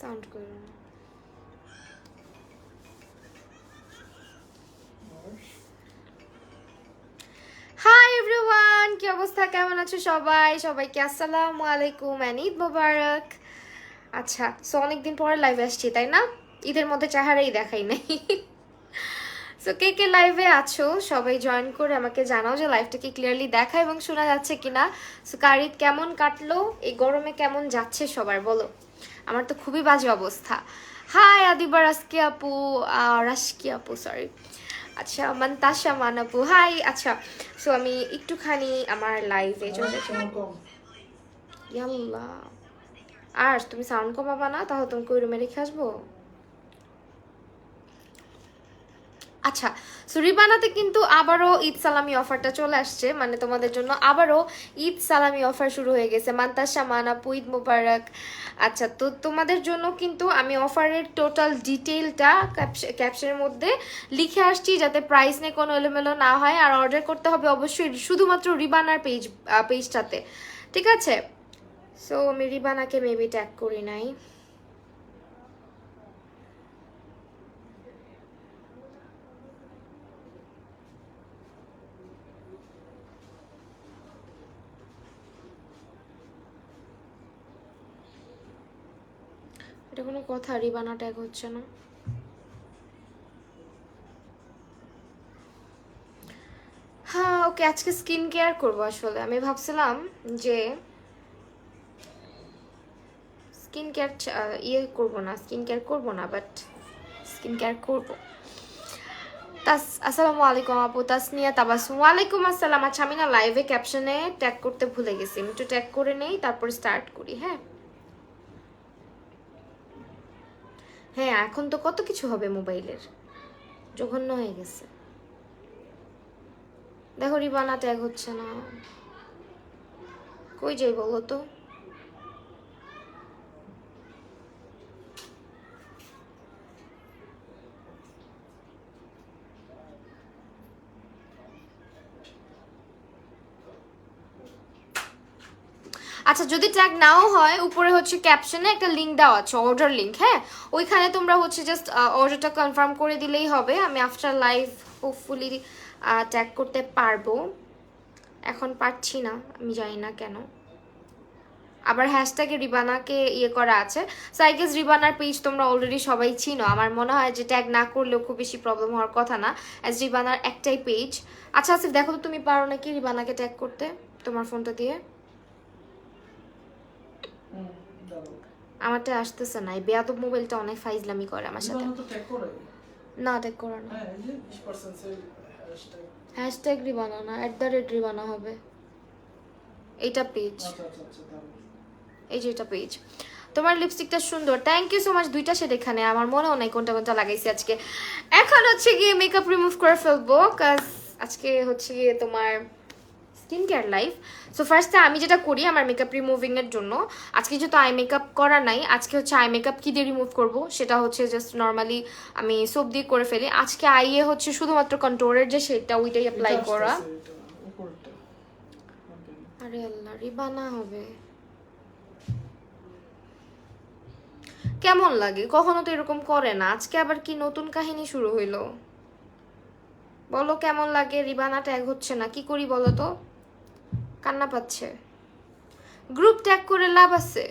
Sound করো না। Hi everyone, কি অবস্থা, কেমন আছো সবাই? সবাইকে আসসালামু আলাইকুম এন্ড ঈদ মোবারক। আচ্ছা, সো অনেকদিন পরে লাইভে আসছি তাই না? ঈদের মধ্যে চেহারাই দেখাই নাই। সো কে কে লাইভে আছো সবাই জয়েন করে আমাকে জানাও যে লাইভটা কি ক্লিয়ারলি দেখা এবং শোনা যাচ্ছে কিনা। সো কার ঈদ কেমন কাটলো, এই গরমে কেমন যাচ্ছে সবার বলো। আমার তো খুবই বাজে অবস্থা। হাই আদিবা রাস্কি আপু, রাস্কি আপু সরি। আচ্ছা মান্তাসা মানাপু হাই। আচ্ছা, সো আমি একটুখানি আমার লাইভে চলে যাই। ইয়াল্লা, আর তুমি সাউন্ড কমাবা না? তাহলে তুমি কই রুমে রেখে আসবো। আচ্ছা, সো রিবানাতে কিন্তু আবারও ঈদ সালামি অফারটা চলে আসছে, মানে তোমাদের জন্য আবারও ঈদ সালামি অফার শুরু হয়ে গেছে। মান্তাসা মানাপু ঈদ মুবারক। আচ্ছা, তো তোমাদের জন্য কিন্তু আমি অফারের টোটাল ডিটেইলটা ক্যাপশনের মধ্যে লিখে আসছি, যাতে প্রাইস নিয়ে কোনো এলোমেলো না হয়। আর অর্ডার করতে হবে অবশ্যই শুধুমাত্র রিবানার পেজটাতে, ঠিক আছে? সো আমি রিবানাকে মেবি ট্যাগ করি নাই। এটা কোনো কথা? রিবানা ট্যাগ হচ্ছে না। হ্যাঁ ওকে, আজকে স্কিন কেয়ার করবো। আসলে আমি ভাবছিলাম যে স্কিন কেয়ার করবো না, স্কিন কেয়ার করবো না, বাট স্কিন কেয়ার করবো। আসসালামু আলাইকুম আপু তাসনিয়া তাবাসুম। ওয়ালাইকুম আসসালাম। আচ্ছা, আমি না লাইভে ক্যাপশনে ট্যাগ করতে ভুলে গেছি, আমি একটু ট্যাগ করে নেই তারপর স্টার্ট করি। হ্যাঁ হ্যাঁ, এখন তো কত কিছু হবে মোবাইলের, জঘন্য হয়ে গেছে। দেখো রিবানা ট্যাগ হচ্ছে না, কই যাই বলো তো। আচ্ছা, যদি ট্যাগ নাও হয়, উপরে হচ্ছে ক্যাপশনে একটা লিঙ্ক দেওয়া আছে, অর্ডার লিঙ্ক। হ্যাঁ, ওইখানে তোমরা হচ্ছে জাস্ট অর্ডারটা কনফার্ম করে দিলেই হবে। আমি আফটার লাইভ হোপফুলি ট্যাগ করতে পারবো, এখন পারছি না, আমি জানি না কেন। আবার হ্যাশট্যাগে রিবানাকে করা আছে। সো আই গেস রিবানার পেজ তোমরা অলরেডি সবাই চিনো। আমার মনে হয় যে ট্যাগ না করলেও খুব বেশি প্রবলেম হওয়ার কথা না, অ্যাজ রিবানার একটাই পেজ। আচ্ছা আসিফ, দেখো তো তুমি পারো নাকি রিবানাকে ট্যাগ করতে তোমার ফোনটা দিয়ে। আমারটা আসতেছে না, এই বেয়াদব মোবাইলটা অনেক ফাইজলামি করে আমার সাথে। না ট্যাগ করো না, হ্যাশট্যাগ রিবানা না, @রিবানা হবে। এইটা পেজ, এই যে এটা পেজ। তোমার লিপস্টিকটা সুন্দর, থ্যাংক ইউ সো মাচ। দুইটা শেড এখানে, আমার মনেও নাই কোনটা কোনটা লাগাইছি আজকে। এখন হচ্ছে গিয়ে মেকআপ রিমুভ করে ফেলবো, কাজ আজকে হচ্ছে গিয়ে তোমার স্কিন কেয়ার লাইফ। সো ফার্স্টে আমি যেটা করি আমার মেকআপ রিমুভিং এর জন্য, আজকে যেহেতু আই মেকআপ করা নাই, আজকে হচ্ছে আই মেকআপ কি দিয়ে রিমুভ করব সেটা হচ্ছে জাস্ট নর্মালি আমি সোপ দিয়ে করে ফেলি। আজকে আইয়ে হচ্ছে শুধুমাত্র কন্ট্রোলের যে শেডটা ওইটাই অ্যাপ্লাই করা। আরে আল্লাহ, রিবানা হবে। কেমন লাগে? কখনো তো এরকম করে না, আজকে আবার কি নতুন কাহিনী শুরু হইলো? বলো কেমন লাগে? রিবানা ট্যাগ হচ্ছে না, কি করি বলো তো? কান্না পাচ্ছে। গ্রুপ ট্যাগ করে লাভ আছে?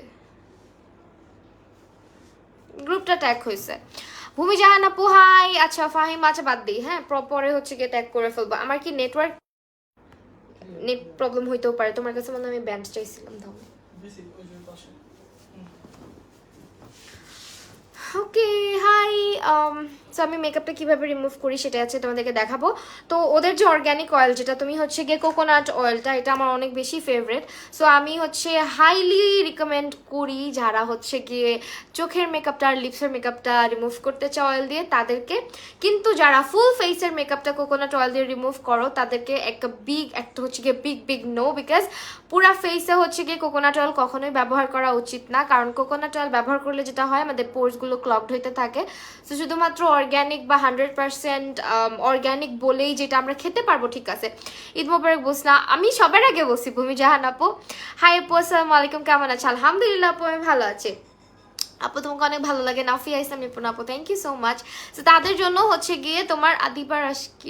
গ্রুপটা ট্যাগ হয়েছে। ভূমি জাহান আপু হাই। আচ্ছা ফাহিম, আচ্ছা বাদ দিই। হ্যাঁ, পরে হচ্ছে গিয়ে ট্যাগ করে ফেলবো। আমার কি নেটওয়ার্ক নেট প্রবলেম হইতেও পারে, তোমার কাছে মনে হয় আমি ব্যান্ড চাইছিলাম। দাও ওকে হাই। সো আমি মেকআপটা কীভাবে রিমুভ করি সেটা আছে তোমাদেরকে দেখাবো। তো ওদের যে অর্গ্যানিক অয়েল, যেটা তুমি হচ্ছে গিয়ে কোকোনাট অয়েলটা, এটা আমার অনেক বেশি ফেভারেট। সো আমি হচ্ছে হাইলি রিকমেন্ড করি যারা হচ্ছে গিয়ে চোখের মেকআপটা আর লিপসের মেকআপটা রিমুভ করতে চায় অয়েল দিয়ে তাদেরকে। কিন্তু যারা ফুল ফেসের মেকআপটা কোকোনাট অয়েল দিয়ে রিমুভ করো তাদেরকে একটা হচ্ছে গিয়ে বিগ নো, বিকজ পুরা ফেসে হচ্ছে গিয়ে কোকোনাট অয়েল কখনোই ব্যবহার করা উচিত না। কারণ কোকোনাট অয়েল ব্যবহার করলে যেটা হয়, আমাদের পোর্সগুলো ক্লগড হইতে থাকে। তো শুধুমাত্র অর্গ্যানিক বা 100% অর্গ্যানিক বলেই যেটা আমরা খেতে পারবো, ঠিক আছে। ঈদ মোবারক বলছ না, আমি সবার আগে বলছি ভূমি জাহান আপু। হাই আপু, আসসালামু আলাইকুম, কেমন আছে? আলহামদুলিল্লাহ আপু, আমি ভালো আছি। আপু তোমাকে অনেক ভালো লাগে। নাফিয়া ইসলাম নিপুণ আপু, থ্যাংক ইউ সো মাচ। তো তাদের জন্য হচ্ছে গিয়ে তোমার আদিবার আশকি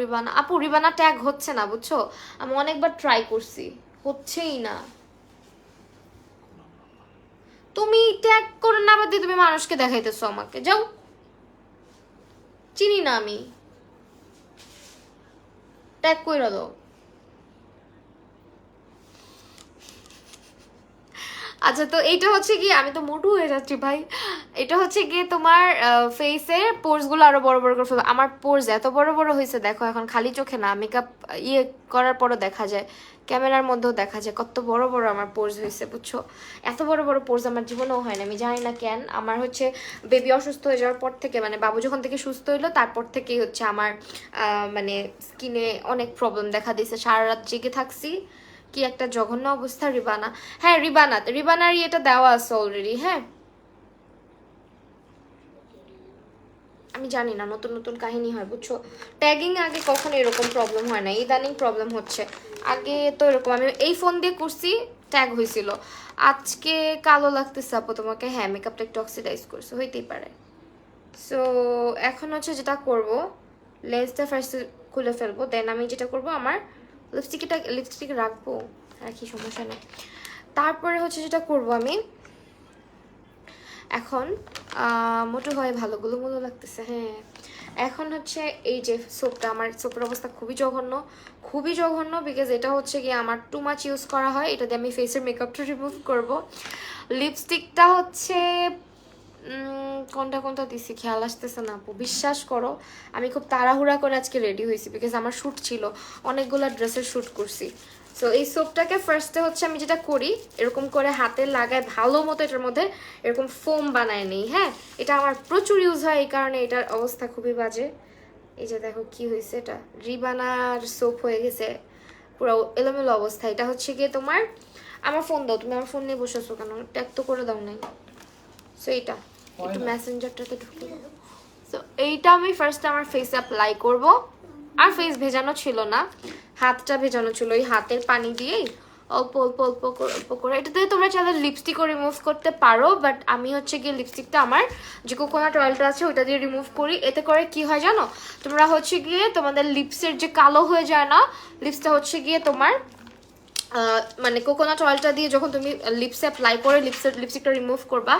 রিবানা আপু, রিবানা ট্যাগ হচ্ছে না বুঝছো, আমি অনেকবার ট্রাই করছি, হচ্ছেই না। তুমি ট্যাগ করে না বাদ দিয়ে তুমি মানুষকে দেখাইতেছো আমাকে, যাও, চিনি না আমি, ট্যাগ কইরা দাও। আচ্ছা, তো এইটা হচ্ছে গিয়ে, আমি তো মোটু হয়ে যাচ্ছি ভাই। এটা হচ্ছে গিয়ে তোমার ফেসের পোর্স গুলো আরো বড় বড় করে ফেলবে। আমার পোর্স এত বড় বড় হয়েছে দেখো, এখন খালি চোখে না, মেকআপ ইয়ে করার পরও দেখা যায়, ক্যামেরার মধ্যেও দেখা যায় কত বড় বড় আমার পোর্স হয়েছে বুঝছো। এত বড় বড় পোর্স আমার জীবনেও হয় না, আমি জানি না কেন। আমার হচ্ছে বেবি অসুস্থ হয়ে যাওয়ার পর থেকে, মানে বাবু যখন থেকে সুস্থ হইলো তারপর থেকেই হচ্ছে আমার মানে স্কিনে অনেক প্রবলেম দেখা দিয়েছে। সারা রাত জেগে থাকছি, কি একটা জঘন্য অবস্থা। রিবানা, হ্যাঁ রিবানার এটা দেওয়া আছে অলরেডি। হ্যাঁ, আমি জানি না, নতুন নতুন কাহিনী হয় বুঝছো। ট্যাগিং আগে কখনো এরকম প্রবলেম হয় না, ইদানিং প্রবলেম হচ্ছে। আগে তো এরকম আমি এই ফোন দিয়ে করছি, ট্যাগ হয়েছিল। আজকে কালো লাগতেছে আপু তোমাকে, হ্যাঁ মেকআপটা একটু অক্সিডাইজ করছে, হইতেই পারে। সো এখন হচ্ছে যেটা করব, লেন্সটা ফার্স্ট খুলে ফেলবো, দেন আমি যেটা করব, আমার লিপস্টিক রাখবো, রাখি, সমস্যা নেই। তারপরে হচ্ছে যেটা করব আমি এখন, মোটো হয় ভালো, গুলো লাগতেছে। হ্যাঁ, এখন হচ্ছে এই যে সোপটা, আমার সোপের অবস্থা খুবই জঘন্য, খুবই জঘন্য, বিকজ এটা হচ্ছে গিয়ে আমার টু মাচ ইউজ করা হয়, এটা দিয়ে আমি ফেসের মেকআপটা রিমুভ করব। লিপস্টিকটা হচ্ছে কোনটা কোনটা দিছি খেয়াল আসতেছে না আপু, বিশ্বাস করো। আমি খুব তাড়াহুড়া করে আজকে রেডি হয়েছি, বিকজ আমার শ্যুট ছিল, অনেকগুলো ড্রেসের শ্যুট করছি। সো এই সোপটাকে ফার্স্টে হচ্ছে আমি যেটা করি, এরকম করে হাতে লাগায় ভালো মতো এটার মধ্যে এরকম ফোম বানায় নিই। হ্যাঁ, এটা আমার প্রচুর ইউজ হয়, এই কারণে এটার অবস্থা খুবই বাজে। এই যে দেখো কি হয়েছে, এটা রিবানার সোপ হয়ে গেছে, পুরো এলোমেলো অবস্থা। এটা হচ্ছে গিয়ে তোমার, আমার ফোন দাও, তুমি আমার ফোন নিয়ে বসেছো কেন, ট্যাগ তো করে দাও নাই। সো এইটা একটু মেসেঞ্জারটাতে ঢুকে দাও। সো এইটা আমি ফার্স্ট আমার ফেসে অ্যাপ্লাই করব। আর ফেস ভেজানো ছিল না, হাতটা ভেজানো ছিল, ওই হাতের পানি দিয়েই অল্প অল্প অল্প অল্প করে। এটা দিয়ে তোমরা চাইলে লিপস্টিকও রিমুভ করতে পারো, বাট আমি হচ্ছে গিয়ে লিপস্টিকটা আমার যে কোকোনাট অয়েলটা আছে ওইটা দিয়ে রিমুভ করি। এতে করে কি হয় জানো, তোমরা হচ্ছে গিয়ে তোমাদের লিপসের যে কালো হয়ে যায় না, লিপসটা হচ্ছে গিয়ে তোমার মানে কোকোনাট অয়েলটা দিয়ে যখন তুমি লিপসে অ্যাপ্লাই করে লিপস্টিকটা রিমুভ করবা,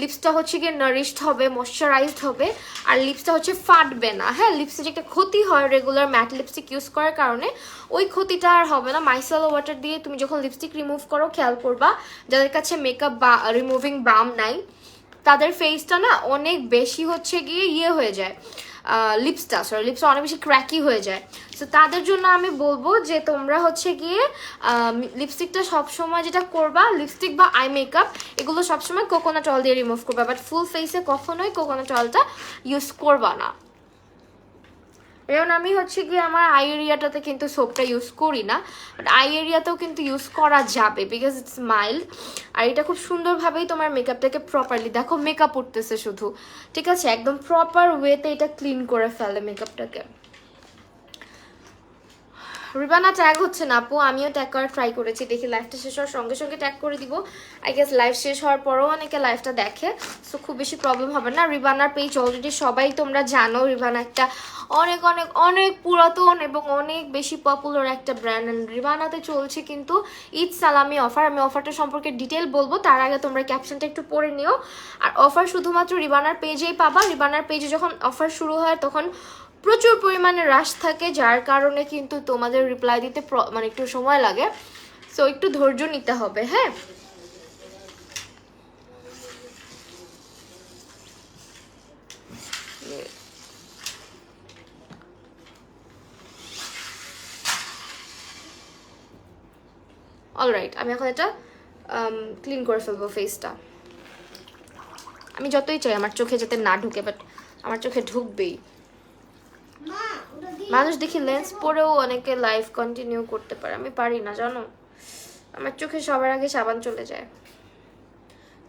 লিপসটা হচ্ছে গিয়ে নারিশড হবে, ময়শ্চারাইজড হবে, আর লিপসটা হচ্ছে ফাটবে না। হ্যাঁ, লিপসে যে একটা ক্ষতি হয় রেগুলার ম্যাট লিপস্টিক ইউজ করার কারণে, ওই ক্ষতিটা আর হবে না। মাইসেলার ওয়াটার দিয়ে তুমি যখন লিপস্টিক রিমুভ করো, খেয়াল করবা যাদের কাছে মেকআপ বা রিমুভিং বাম নাই, তাদের ফেসটা না অনেক বেশি হচ্ছে গিয়ে ইয়ে হয়ে যায়, লিপসটা অনেক বেশি ক্র্যাকি হয়ে যায়। সো তাদের জন্য আমি বলবো যে তোমরা হচ্ছে গিয়ে লিপস্টিকটা সবসময় যেটা করবা, লিপস্টিক বা আই মেকআপ এগুলো সবসময় কোকোনাট অয়েল দিয়ে রিমুভ করবা, বাট ফুল ফেসে কখনোই কোকোনাট অয়েলটা ইউজ করবা না। যেমন আমি হচ্ছে গিয়ে আমার আই এরিয়াটাতে কিন্তু সোপটা ইউজ করি না, বাট আই এরিয়াতেও কিন্তু ইউজ করা যাবে, বিকজ ইটস মাইল্ড। আর এটা খুব সুন্দরভাবেই তোমার মেকআপটাকে প্রপারলি, দেখো মেকআপ উঠতেছে শুধু, ঠিক আছে, একদম প্রপার ওয়েতে এটা ক্লিন করে ফেলে মেকআপটাকে। রিবানা ট্যাগ হচ্ছে না আপু, আমিও ট্যাগ করার ট্রাই করেছি, দেখি লাইভটা শেষ হওয়ার সঙ্গে সঙ্গে ট্যাগ করে দিব। আই গেস লাইভ শেষ হওয়ার পরেও অনেকে লাইভটা দেখে, সো খুব বেশি প্রবলেম হবে না। রিবানার পেজ অলরেডি সবাই তোমরা জানো, রিবানা একটা অনেক অনেক অনেক পুরাতন এবং অনেক বেশি পপুলার একটা ব্র্যান্ড। রিবানাতে চলছে কিন্তু ঈদ সালামি অফার, আমি অফারটা সম্পর্কে ডিটেল বলবো, তার আগে তোমরা ক্যাপশনটা একটু পড়ে নিও। আর অফার শুধুমাত্র রিবানার পেজেই পাবা। রিবানার পেজে যখন অফার শুরু হয় তখন প্রচুর পরিমাণে রাশ থাকে, যার কারণে কিন্তু তোমাদের রিপ্লাই দিতে মানে একটু সময় লাগে, সো একটু ধৈর্য নিতে হবে। হ্যাঁ, অলরাইট, আমি এখন এটা ক্লিন করে ফেলবো ফেসটা। আমি যতই চাই আমার চোখে যাতে না ঢুকে, বাট আমার চোখে ঢুকবেই। মানুষ দেখি লেন্স পরেও অনেকে লাইফ কন্টিনিউ করতে পারে, আমি পারি না জানো, আমার চোখে সবার আগে সাবান চলে যায়।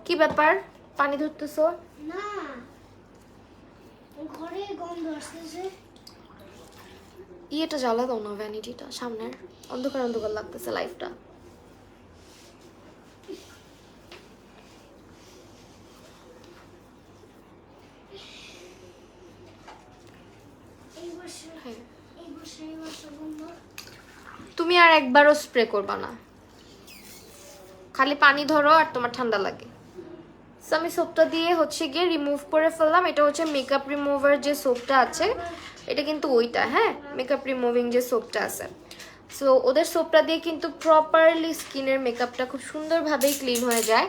কি ব্যাপার, পানি ধরতেছো না? ঘরে গন্ধ আসতেছে। ইয়েটা জ্বালা দাও না, ভ্যানিটিটা সামনের, অন্ধকার অন্ধকার লাগতেছে লাইফটা। তুমি আর একবারও স্প্রে করবা না, খালি পানি ধরো আর তোমার ঠান্ডা লাগে। সো আমি সোপটা দিয়ে হচ্ছে গিয়ে রিমুভ করে ফেললাম। এটা হচ্ছে মেকআপ রিমুভার যে সোপটা আছে, এটা কিন্তু ওইটা, হ্যাঁ, মেকআপ রিমুভিং যে সোপটা আছে। সো ওদের সোপটা দিয়ে কিন্তু প্রপারলি স্কিনের মেকআপটা খুব সুন্দরভাবেই ক্লিন হয়ে যায়।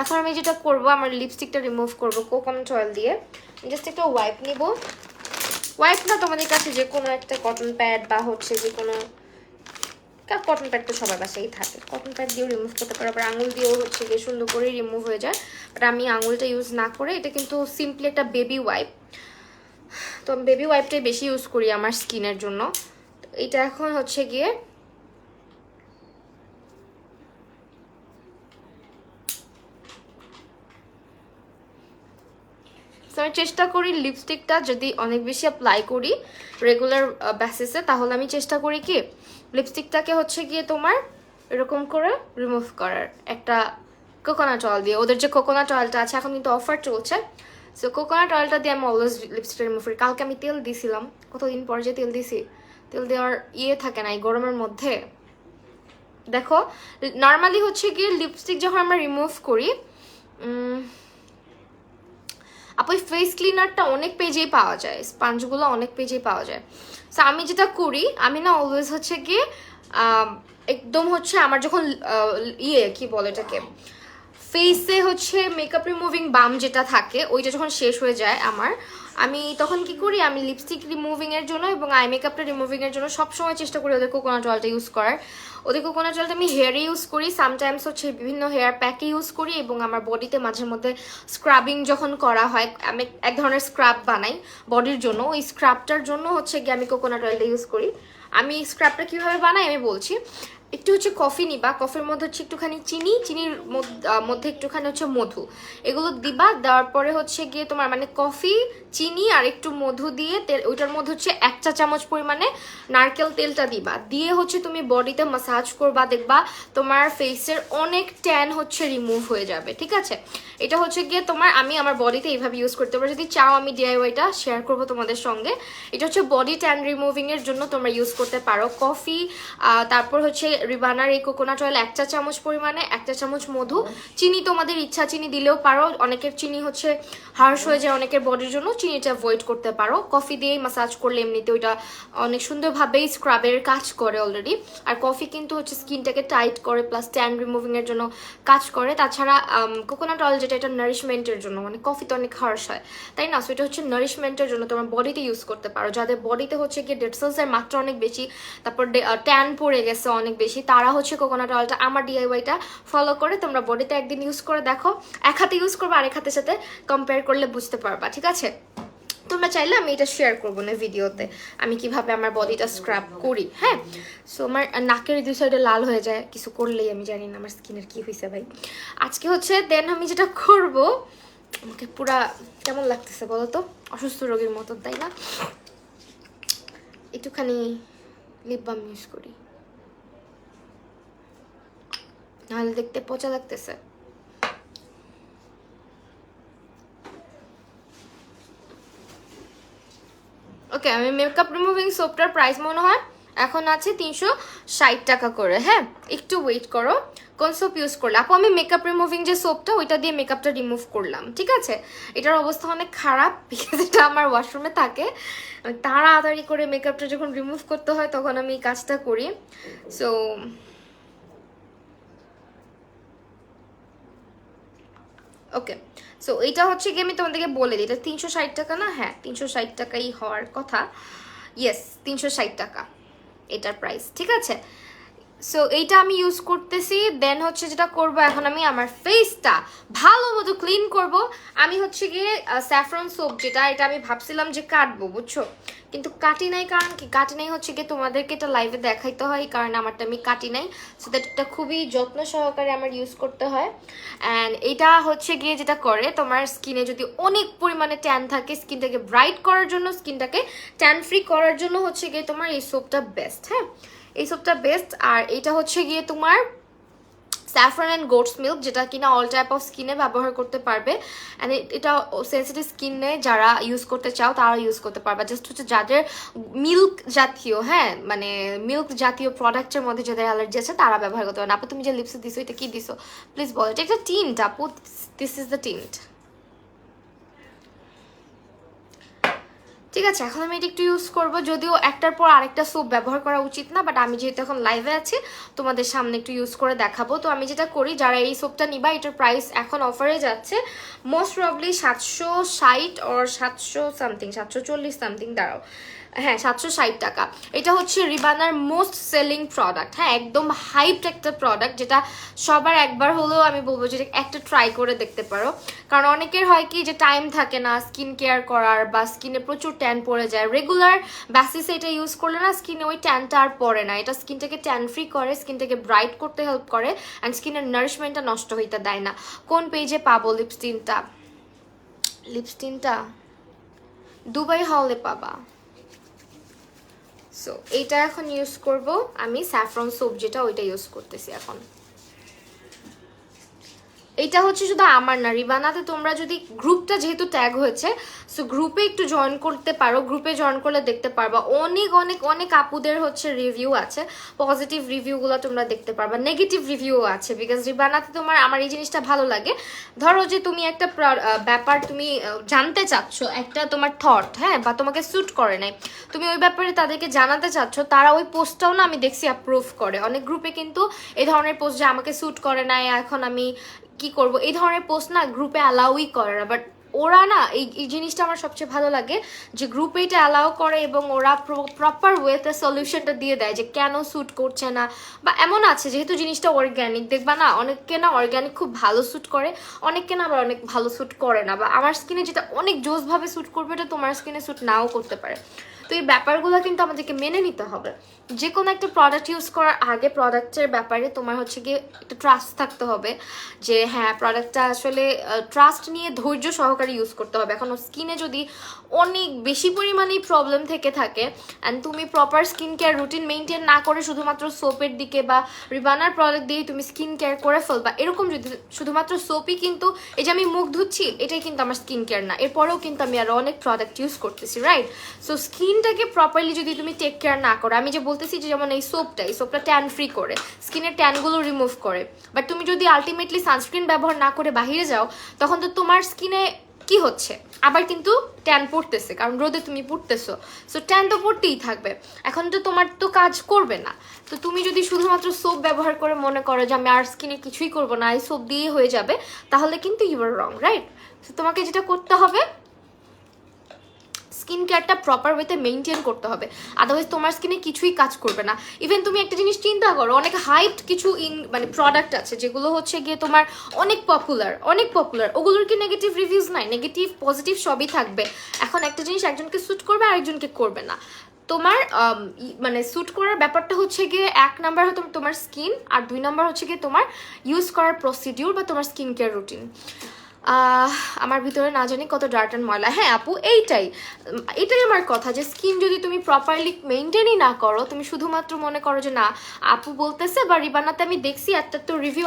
এখন আমি যেটা করব, আমার লিপস্টিকটা রিমুভ করব কোকোনাট অয়েল দিয়ে। জাস্ট একটা ওয়াইপ নিব, ওয়াইপ না, তোমাদের কাছে যে কোনো একটা কটন প্যাড বা হচ্ছে যে কোনো, কটন প্যাড তো সবার বাসায় থাকে, কটন প্যাড দিয়েও রিমুভ করতে পারো, আবার আঙুল দিয়েও হচ্ছে গিয়ে সুন্দর করে রিমুভ হয়ে যায়। বাট আমি আঙুলটা ইউজ না করে, এটা কিন্তু সিম্পলি একটা বেবি ওয়াইপ, তো আমি বেবি ওয়াইপটাই বেশি ইউজ করি আমার স্কিনের জন্য। এটা এখন হচ্ছে গিয়ে আমি চেষ্টা করি লিপস্টিকটা যদি অনেক বেশি অ্যাপ্লাই করি রেগুলার বেসিসে, তাহলে আমি চেষ্টা করি কি লিপস্টিকটাকে হচ্ছে গিয়ে তোমার এরকম করে রিমুভ করার একটা কোকোনাট অয়েল দিয়ে। ওদের যে কোকোনাট অয়েলটা আছে, এখন কিন্তু অফার চলছে, সো কোকোনাট অয়েলটা দিয়ে আমি অলওয়েজ লিপস্টিকটা রিমুভ করি। কালকে আমি তেল দিয়েছিলাম, কতদিন পর যে তেল দিছি, তেল দেওয়ার থাকে না এই গরমের মধ্যে। দেখো নর্মালি হচ্ছে গিয়ে লিপস্টিক যখন আমরা রিমুভ করি, আপু ফেস ক্লিনারটা অনেক পেজেই পাওয়া যায়, স্পঞ্জগুলো অনেক পেজেই পাওয়া যায়। সো আমি যেটা করি, আমি না অলওয়েজ হচ্ছে গিয়ে একদম হচ্ছে আমার যখন কি বলে এটাকে, ফেসে হচ্ছে মেকআপ রিমুভিং বাম যেটা থাকে, ওইটা যখন শেষ হয়ে যায় আমার, আমি তখন কি করি, আমি লিপস্টিক রিমুভিং এর জন্য এবং আই মেকআপটা রিমুভিং এর জন্য সবসময় চেষ্টা করি ওদের কোকোনাট অয়েলটা ইউজ করার। ওদের কোকোনাট অয়েলটা আমি হেয়ারে ইউজ করি, সামটাইমস হচ্ছে বিভিন্ন হেয়ার প্যাকে ইউজ করি, এবং আমার বডিতে মাঝে মধ্যে স্ক্রাবিং যখন করা হয়, আমি এক ধরনের স্ক্রাব বানাই বডির জন্য, ওই স্ক্রাবটার জন্য হচ্ছে গিয়ে আমি কোকোনাট অয়েলটা ইউজ করি। আমি স্ক্রাবটা কীভাবে বানাই আমি বলছি। একটু হচ্ছে কফি নিবা, কফির মধ্যে হচ্ছে একটুখানি চিনি, চিনির মধ্যে একটুখানি হচ্ছে মধু, এগুলো দিবা। দেওয়ার পরে হচ্ছে গিয়ে তোমার মানে কফি, চিনি আর একটু মধু দিয়ে ওইটার মধ্যে হচ্ছে 1 চা চামচ পরিমাণে নারকেল তেলটা দিবা, দিয়ে হচ্ছে তুমি বডিতে মাসাজ করবা, দেখবা তোমার ফেসের অনেক ট্যান হচ্ছে রিমুভ হয়ে যাবে, ঠিক আছে। এটা হচ্ছে গিয়ে তোমার, আমি আমার বডিতে এইভাবে ইউজ করতে পারো, যদি চাও আমি ডিআইওয়াইটা শেয়ার করবো তোমাদের সঙ্গে। এটা হচ্ছে বডি ট্যান রিমুভিং এর জন্য তোমরা ইউজ করতে পারো। কফি, তারপর হচ্ছে রিবানার এই কোকোনাট অয়েল 1 চা চামচ পরিমাণে, 1 চা চামচ মধু, চিনি তোমাদের ইচ্ছা চিনি দিলেও পারো, অনেকের চিনি হচ্ছে হার্শ হয়ে যায় অনেকের বডির জন্য, চিনিটা অ্যাভয়েড করতে পারো। কফি দিয়েই মাসাজ করলে এমনিতে ওইটা অনেক সুন্দরভাবেই স্ক্রাবের কাজ করে অলরেডি। আর কফি কিন্তু হচ্ছে স্কিনটাকে টাইট করে, প্লাস ট্যান রিমুভিং এর জন্য কাজ করে। তাছাড়া কোকোনাট অয়েল যেটা, এটা নারিশমেন্টের জন্য, মানে কফি তো অনেক হার্শ হয় তাই না, সো এটা হচ্ছে নারিশমেন্টের জন্য তোমার বডিতে ইউজ করতে পারো। যাদের বডিতে হচ্ছে গিয়ে ডেড সেলসের মাত্রা অনেক বেশি, তারপর ট্যান পড়ে গেছে অনেক বেশি, তারা হচ্ছে কোকোনাট অয়েলটা আমার ডিআইওয়াইটা ফলো করে তোমরা বডিতে একদিন ইউজ করে দেখো, এক হাতে ইউজ করবে আরেক হাতের সাথে কম্পেয়ার করলে বুঝতে পারবা, ঠিক আছে। তোমরা চাইলে আমি এটা শেয়ার করবো না ভিডিওতে, আমি কিভাবে আমার বডিটা স্ক্রাব করি, হ্যাঁ। সো আমার নাকের 2 সাইডে লাল হয়ে যায় কিছু করলেই, আমি জানি না আমার স্কিনের কি হয়েছে ভাই আজকে হচ্ছে। দেন আমি যেটা করব, আমাকে পুরা কেমন লাগতেছে বলো তো, অসুস্থ রোগীর মতো, তাই না। একটুখানি লিপ বাম ইউজ করি, নাহলে দেখতে পচা লাগতেছে। ওকে, আমি মেকআপ রিমুভিং সোপটার প্রাইস মনে হয় এখন আছে 360 টাকা করে, হ্যাঁ। একটু ওয়েট করো, কোন সোপ ইউজ করলে আপু? আমি মেকআপ রিমুভিং যে সোপটা, ওইটা দিয়ে মেকআপটা রিমুভ করলাম, ঠিক আছে। এটার অবস্থা অনেক খারাপ, বিকজ এটা আমার ওয়াশরুমে থাকে, তাড়াতাড়ি করে মেকআপটা যখন রিমুভ করতে হয় তখন আমি এই কাজটা করি। সো ওকে, সো এইটা হচ্ছে কি আমি তোমাদেরকে বলে দিই, এটা 360 টাকা না, হ্যাঁ 360 টাকাই হওয়ার কথা, ইয়েস 360 টাকা এটার প্রাইস, ঠিক আছে। সো এইটা আমি ইউজ করতেছি। দেন হচ্ছে যেটা করবো, এখন আমি আমার ফেসটা ভালো মতো ক্লিন করব। আমি হচ্ছে গিয়ে স্যাফরন সোপ যেটা, এটা আমি ভাবছিলাম যে কাটবো, বুঝছো, কিন্তু কাটি নাই। কারণ কি কাটি নাই হচ্ছে গিয়ে তোমাদেরকে এটা লাইভে দেখাইতে হয়, কারণ আমারটা আমি কাটি নাই, সো দ্যাট এটা খুবই যত্ন সহকারে আমার ইউজ করতে হয়। অ্যান্ড এটা হচ্ছে গিয়ে যেটা করে, তোমার স্কিনে যদি অনেক পরিমাণে ট্যান থাকে, স্কিনটাকে ব্রাইট করার জন্য, স্কিনটাকে ট্যান ফ্রি করার জন্য হচ্ছে গিয়ে তোমার এই সোপটা বেস্ট, হ্যাঁ এই সোপটা বেস্ট। আর এটা হচ্ছে গিয়ে তোমার স্যাফরন অ্যান্ড গোটস মিল্ক, যেটা কিনা অল টাইপ অফ স্কিনে ব্যবহার করতে পারবে। অ্যান্ড এটা সেন্সিটিভ স্কিনে যারা ইউজ করতে চাও তারা ইউজ করতে পারবে। জাস্ট হচ্ছে যাদের মিল্ক জাতীয়, হ্যাঁ মানে মিল্ক জাতীয় প্রোডাক্টের মধ্যে যাদের অ্যালার্জি আছে তারা ব্যবহার করতে পারেন। আপু তুমি যে লিপসে দিছো এটা কি দিছো প্লিজ বলো। এটা একটা টিন্ট আপু, দিস ইজ দ্য টিন্ট। ঠিক আছে, এখন আমি এটা একটু ইউজ করবো, যদিও একটার পর আরেকটা সোপ ব্যবহার করা উচিত না, বাট আমি যেহেতু এখন লাইভে আছি তোমাদের সামনে একটু ইউজ করে দেখাবো। তো আমি যেটা করি, যারা এই সোপটা নিবা এটার প্রাইস এখন অফারে যাচ্ছে most probably 760 or 700 something, 740 something, দাঁড়াও, হ্যাঁ 760 টাকা। এটা হচ্ছে রিবানার মোস্ট সেলিং প্রোডাক্ট, হ্যাঁ একদম হাইপড একটা প্রোডাক্ট, যেটা সবার একবার হলেও আমি বলবো যে একটা ট্রাই করে দেখতে পারো। কারণ অনেকের হয় কি যে টাইম থাকে না স্কিন কেয়ার করার, বা স্কিনে প্রচুর ট্যান পড়ে যায়, রেগুলার বেসিসে এটা ইউজ করলে না স্কিনে ওই ট্যানটা আর পড়ে না। এটা স্কিনটাকে ট্যান ফ্রি করে, স্কিনটাকে ব্রাইট করতে হেল্প করে, অ্যান্ড স্কিনের নারিশমেন্টটা নষ্ট হইতে দেয় না। কোন পেজে পাবো লিপস্টিনটা? লিপস্টিনটা দুবাই হলে পাবা। সো এইটা এখন ইউজ করব আমি, স্যাফরন সোপ যেটা ওইটা ইউজ করতেছি এখন। এটা হচ্ছে শুধু আমার না, রিবানাতে তোমরা যদি গ্রুপটা যেহেতু ট্যাগ হয়েছে, সো গ্রুপে একটু জয়েন করতে পারো। গ্রুপে জয়েন করলে দেখতে পারবা অনেক অনেক অনেক আপুদের হচ্ছে রিভিউ আছে, পজিটিভ রিভিউগুলো তোমরা দেখতে পারবা, নেগেটিভ রিভিউও আছে। বিকজ রিবানাতে তোমার, আমার এই জিনিসটা ভালো লাগে, ধরো যে তুমি একটা ব্যাপার তুমি জানতে চাচ্ছ, একটা তোমার থট, হ্যাঁ, বা তোমাকে স্যুট করে নাই, তুমি ওই ব্যাপারে তাদেরকে জানাতে চাচ্ছ, তারা ওই পোস্টটাও না আমি দেখছি অ্যাপ্রুভ করে। অনেক গ্রুপে কিন্তু এই ধরনের পোস্ট যে আমাকে স্যুট করে নাই, এখন আমি কি করব, এই ধরনের পোস্ট না গ্রুপে অ্যালাউই করে না। বাট ওরা না এই জিনিসটা আমার সবচেয়ে ভালো লাগে যে গ্রুপে এটা অ্যালাউ করে, এবং ওরা প্রপার ওয়েতে সলিউশনটা দিয়ে দেয় যে কেন স্যুট করছে না। বা এমন আছে যেহেতু জিনিসটা অর্গ্যানিক, দেখবা না অনেককে না অর্গ্যানিক খুব ভালো স্যুট করে, অনেককে না আবার অনেক ভালো স্যুট করে না, বা আমার স্কিনে যেটা অনেক জোসভাবে স্যুট করবে এটা তোমার স্কিনে স্যুট নাও করতে পারে। তো এই ব্যাপারগুলো কিন্তু আমাদেরকে মেনে নিতে হবে। যে কোনো একটা প্রোডাক্ট ইউজ করার আগে প্রোডাক্টের ব্যাপারে তোমার হচ্ছে গিয়ে একটা ট্রাস্ট থাকতে হবে, যে হ্যাঁ প্রোডাক্টটা আসলে ট্রাস্ট নিয়ে ধৈর্য সহকারে ইউজ করতে হবে। এখন স্কিনে যদি অনেক বেশি পরিমাণেই প্রবলেম থেকে থাকে, অ্যান্ড তুমি proper skin care routine maintain না করে শুধুমাত্র সোপের দিকে বা রিবানার প্রোডাক্ট দিয়ে তুমি স্কিন কেয়ার করে ফেলবা, এরকম যদি শুধুমাত্র সোপই, কিন্তু এই যে আমি মুখ ধুচ্ছি এটাই কিন্তু আমার স্কিন কেয়ার না, এরপরেও কিন্তু আমি আরও অনেক প্রোডাক্ট ইউজ করতেছি, রাইট? সো স্কিনটাকে প্রপারলি যদি তুমি টেক কেয়ার না করো, আমি যে বলতেছি যে যেমন এই সোপটা ট্যান ফ্রি করে, স্কিনের ট্যানগুলো রিমুভ করে, বাট তুমি যদি আলটিমেটলি সানস্ক্রিন ব্যবহার না করে বাহিরে যাও, তখন তো তোমার স্কিনে কি হচ্ছে, আবার কিন্তু ট্যান পড়তেছে, কারণ রোদে তুমি পড়তেছো, সো ট্যান তো পড়তেই থাকবে। এখন তো তোমার তো কাজ করবে না। তো তুমি যদি শুধুমাত্র সোপ ব্যবহার করে মনে করো যে আমি আর স্কিনে কিছুই করবো না, এই সোপ দিয়েই হয়ে যাবে, তাহলে কিন্তু ইউ আর রং, রাইট? তো তোমাকে যেটা করতে হবে, স্কিন কেয়ারটা প্রপার ওয়েতে মেনটেন করতে হবে, আদারওয়াইজ তোমার স্কিনে কিছুই কাজ করবে না। ইভেন তুমি একটা জিনিস চিন্তা করো, অনেক হাইপড কিছু মানে প্রোডাক্ট আছে যেগুলো হচ্ছে গিয়ে তোমার অনেক পপুলার, ওগুলোর কি নেগেটিভ রিভিউজ নাই? নেগেটিভ পজিটিভ সবই থাকবে। এখন একটা জিনিস একজনকে স্যুট করবে আরেকজনকে করবে না। তোমার মানে স্যুট করার ব্যাপারটা হচ্ছে গিয়ে 1 নাম্বার হতো তোমার স্কিন, আর 2 নাম্বার হচ্ছে গিয়ে তোমার ইউজ করার প্রসিডিউর বা তোমার স্কিন কেয়ার রুটিন। আমার ভিতরে না জানি কত ডার্ট অ্যান্ড ময়লা। হ্যাঁ আপু, এইটাই আমার কথা, যে স্কিন যদি তুমি প্রপারলি মেনটেনই না করো, তুমি শুধুমাত্র মনে করো যে না আপু বলতেছে, বা রিবানাতে আমি দেখছি একটা তো রিভিউ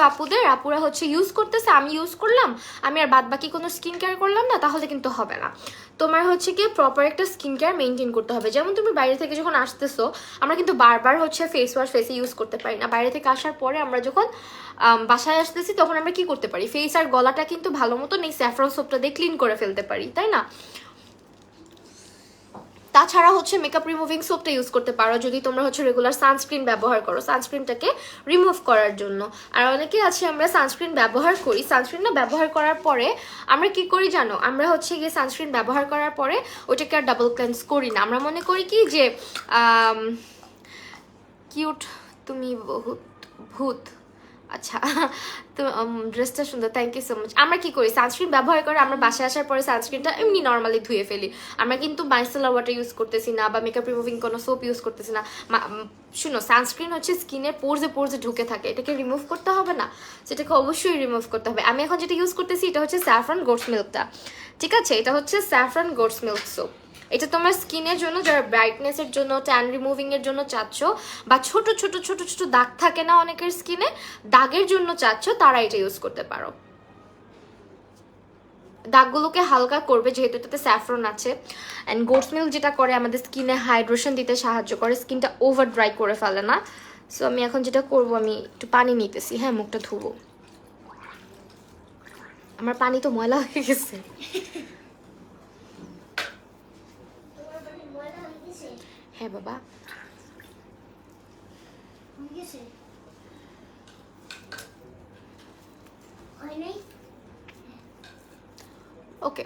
আপুরা হচ্ছে ইউজ করতেছে, আমি ইউজ করলাম, আমি আর বাদ বাকি কোনো স্কিন কেয়ার করলাম না, তাহলে কিন্তু হবে না। তোমার হচ্ছে কি প্রপার একটা স্কিন কেয়ার মেনটেন করতে হবে। যেমন তুমি বাইরে থেকে যখন আসতেছো, আমরা কিন্তু বারবার হচ্ছে ফেস ওয়াশ ফেসে ইউজ করতে পারি না। বাইরে থেকে আসার পরে আমরা যখন বাসায় আসতেছি, তখন আমরা কি করতে পারি, ফেস আর গলাটা কিন্তু ভালো মতো এই স্যাফরন সোপটা দিয়ে ক্লিন করে ফেলতে পারি, তাই না? তাছাড়া হচ্ছে মেকআপ রিমুভিং সোপটা ইউজ করতে পারো যদি তোমরা হচ্ছে রেগুলার সানস্ক্রিন ব্যবহার করো, সানস্ক্রিনটাকে রিমুভ করার জন্য। আর অনেকে আছে আমরা সানস্ক্রিন ব্যবহার করি, সানস্ক্রিনটা ব্যবহার করার পরে আমরা কি করি জানো, আমরা হচ্ছে গিয়ে সানস্ক্রিন ব্যবহার করার পরে ওটাকে আর ডাবল ক্লেন্স করি না। আমরা মনে করি কি যে কিউট তুমি বহুত ভূত, আচ্ছা তো ড্রেসটা সুন্দর, থ্যাংক ইউ সো মাচ। আমরা কি করি, সানস্ক্রিন ব্যবহার করে আমরা বাসায় আসার পরে সানস্ক্রিনটা এমনি নর্মালি ধুয়ে ফেলি। আমরা কিন্তু মাইসেলার ওয়াটার ইউজ করতেছি না, বা মেকআপ রিমুভিং কোনো সোপ ইউজ করতেছি না। শুনো, সানস্ক্রিন হচ্ছে স্কিনের পোর্সে ঢুকে থাকে, এটাকে রিমুভ করতে হবে না, সেটাকে অবশ্যই রিমুভ করতে হবে। আমি এখন যেটা ইউজ করতেছি এটা হচ্ছে স্যাফরন গোটস মিল্কটা, ঠিক আছে? এটা হচ্ছে স্যাফরন গোটস মিল্ক সোপ, এটা তোমার স্কিনের জন্য, যারা ব্রাইটনেসের জন্য, ট্যান রিমুভিং এর জন্য চাচ্ছ, বা ছোট ছোট ছোট ছোট দাগ থাকে না অনেকের স্কিনে, দাগের জন্য চাচ্ছ, তারা এটা ইউজ করতে পারো। দাগগুলোকে হালকা করবে, যেহেতু এটাতে স্যাফরন আছে। অ্যান্ড গোটস মিল্ক যেটা করে আমাদের স্কিনে হাইড্রেশন দিতে সাহায্য করে, স্কিনটা ওভার ড্রাই করে ফেলে না। সো আমি এখন যেটা করব, আমি একটু পানি নিতেছি, হ্যাঁ, মুখটা ধুবো। আমার পানি তো ময়লা হয়ে গেছে। হ্যাঁ বাবা, ওকে।